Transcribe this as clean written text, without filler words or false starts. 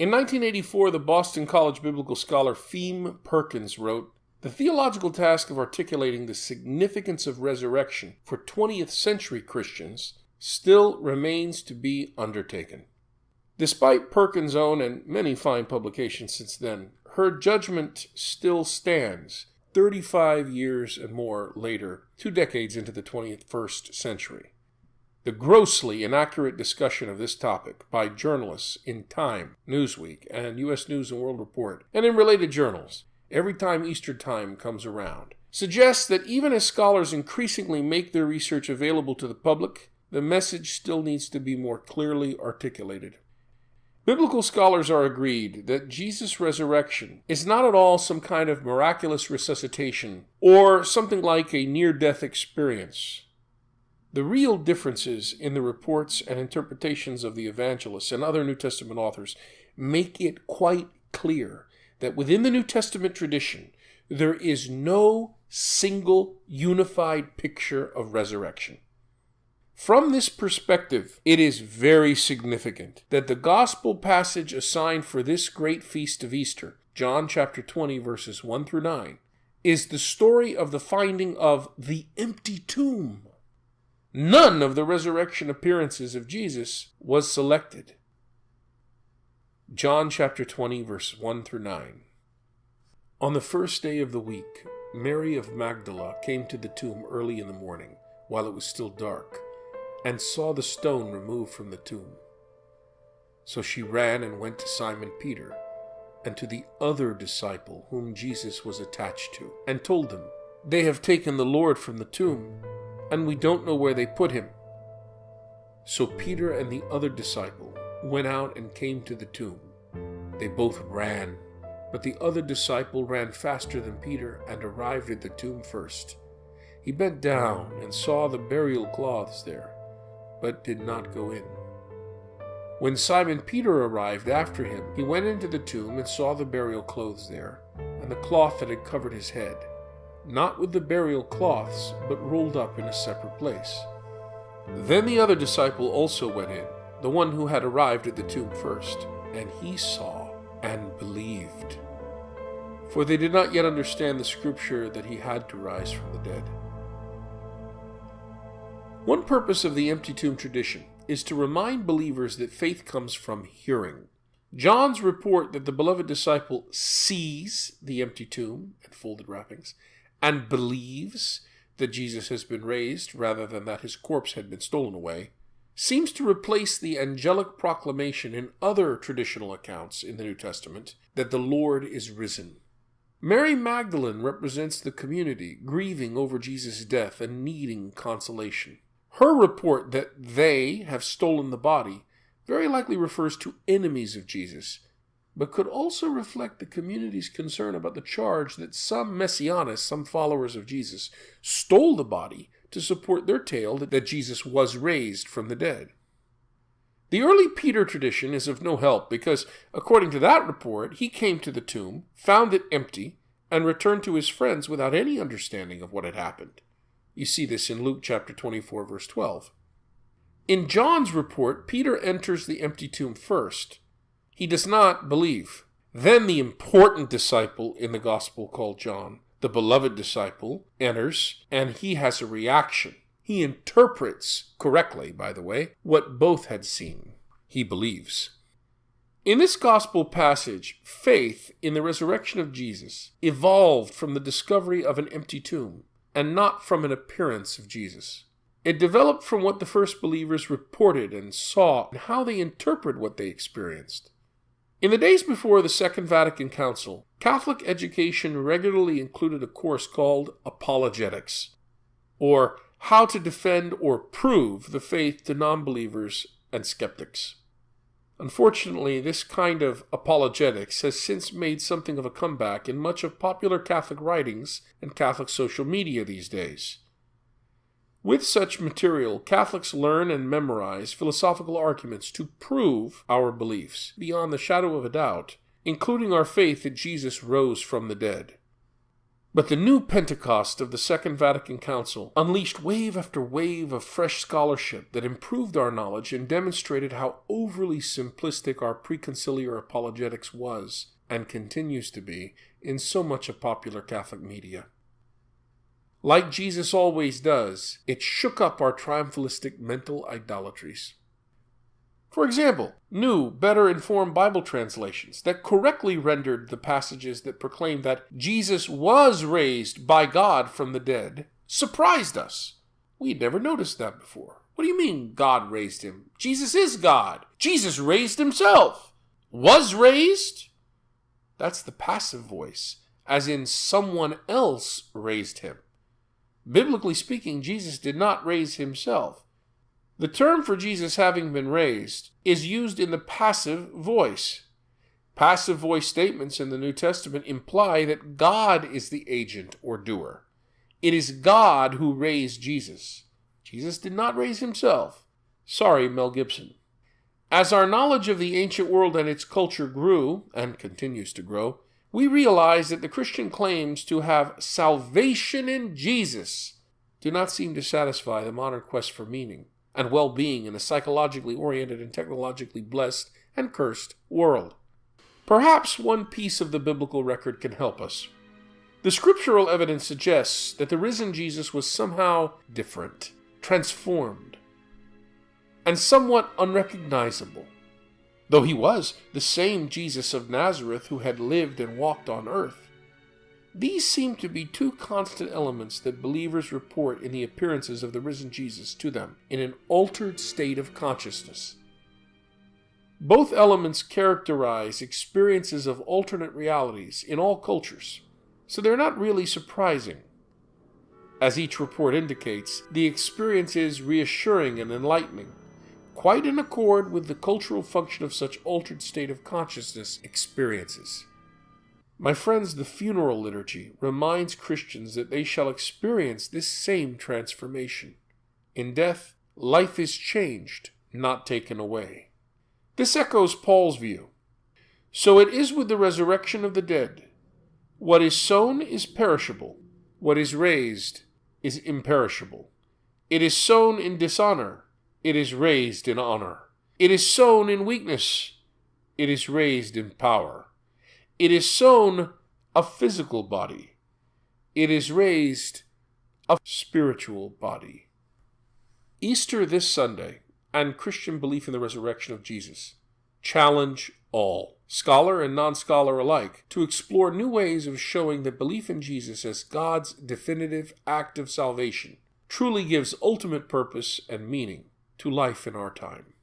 In 1984, the Boston College biblical scholar Feem Perkins wrote, "The theological task of articulating the significance of resurrection for 20th century Christians still remains to be undertaken." Despite Perkins' own and many fine publications since then, her judgment still stands 35 years and more later, 2 decades into the 21st century. The grossly inaccurate discussion of this topic by journalists in Time, Newsweek, and U.S. News & World Report, and in related journals, every time Easter time comes around, suggests that even as scholars increasingly make their research available to the public, the message still needs to be more clearly articulated. Biblical scholars are agreed that Jesus' resurrection is not at all some kind of miraculous resuscitation or something like a near-death experience. The real differences in the reports and interpretations of the evangelists and other New Testament authors make it quite clear that within the New Testament tradition, there is no single unified picture of resurrection. From this perspective, it is very significant that the gospel passage assigned for this great feast of Easter, John chapter 20, verses 1 through 9, is the story of the finding of the empty tomb. None of the resurrection appearances of Jesus was selected. John chapter 20, verse 1 through 9. On the first day of the week, Mary of Magdala came to the tomb early in the morning, while it was still dark, and saw the stone removed from the tomb. So she ran and went to Simon Peter, and to the other disciple whom Jesus was attached to, and told them, "They have taken the Lord from the tomb, and we don't know where they put him." So Peter and the other disciple went out and came to the tomb. They both ran, but the other disciple ran faster than Peter and arrived at the tomb first. He bent down and saw the burial cloths there, but did not go in. When Simon Peter arrived after him, he went into the tomb and saw the burial clothes there, and the cloth that had covered his head, not with the burial cloths, but rolled up in a separate place. Then the other disciple also went in, the one who had arrived at the tomb first, and he saw and believed. For they did not yet understand the scripture that he had to rise from the dead. One purpose of the empty tomb tradition is to remind believers that faith comes from hearing. John's report that the beloved disciple sees the empty tomb and folded wrappings, and believes that Jesus has been raised rather than that his corpse had been stolen away, seems to replace the angelic proclamation in other traditional accounts in the New Testament that the Lord is risen. Mary Magdalene represents the community grieving over Jesus' death and needing consolation. Her report that they have stolen the body very likely refers to enemies of Jesus, but could also reflect the community's concern about the charge that some messianists, some followers of Jesus, stole the body to support their tale that Jesus was raised from the dead. The early Peter tradition is of no help because, according to that report, he came to the tomb, found it empty, and returned to his friends without any understanding of what had happened. You see this in Luke chapter 24, verse 12. In John's report, Peter enters the empty tomb first. He does not believe. Then the important disciple in the gospel called John, the beloved disciple, enters, and he has a reaction. He interprets, correctly, by the way, what both had seen. He believes. In this gospel passage, faith in the resurrection of Jesus evolved from the discovery of an empty tomb, and not from an appearance of Jesus. It developed from what the first believers reported and saw, and how they interpret what they experienced. In the days before the Second Vatican Council, Catholic education regularly included a course called apologetics, or how to defend or prove the faith to non-believers and skeptics. Unfortunately, this kind of apologetics has since made something of a comeback in much of popular Catholic writings and Catholic social media these days. With such material, Catholics learn and memorize philosophical arguments to prove our beliefs, beyond the shadow of a doubt, including our faith that Jesus rose from the dead. But the new Pentecost of the Second Vatican Council unleashed wave after wave of fresh scholarship that improved our knowledge and demonstrated how overly simplistic our preconciliar apologetics was, and continues to be, in so much of popular Catholic media. Like Jesus always does, it shook up our triumphalistic mental idolatries. For example, new, better informed Bible translations that correctly rendered the passages that proclaimed that Jesus was raised by God from the dead surprised us. We'd never noticed that before. What do you mean God raised him? Jesus is God. Jesus raised himself. Was raised? That's the passive voice, as in someone else raised him. Biblically speaking, Jesus did not raise himself. The term for Jesus having been raised is used in the passive voice. Passive voice statements in the New Testament imply that God is the agent or doer. It is God who raised Jesus. Jesus did not raise himself. Sorry, Mel Gibson. As our knowledge of the ancient world and its culture grew, and continues to grow, we realize that the Christian claims to have salvation in Jesus do not seem to satisfy the modern quest for meaning and well-being in a psychologically oriented and technologically blessed and cursed world. Perhaps one piece of the biblical record can help us. The scriptural evidence suggests that the risen Jesus was somehow different, transformed, and somewhat unrecognizable, though he was the same Jesus of Nazareth who had lived and walked on earth. These seem to be two constant elements that believers report in the appearances of the risen Jesus to them in an altered state of consciousness. Both elements characterize experiences of alternate realities in all cultures, so they're not really surprising. As each report indicates, the experience is reassuring and enlightening, quite in accord with the cultural function of such altered state of consciousness experiences. My friends, the funeral liturgy reminds Christians that they shall experience this same transformation. In death, life is changed, not taken away. This echoes Paul's view. So it is with the resurrection of the dead. What is sown is perishable. What is raised is imperishable. It is sown in dishonor. It is raised in honor. It is sown in weakness. It is raised in power. It is sown a physical body. It is raised a spiritual body. Easter this Sunday and Christian belief in the resurrection of Jesus challenge all, scholar and non-scholar alike, to explore new ways of showing that belief in Jesus as God's definitive act of salvation truly gives ultimate purpose and meaning to life in our time.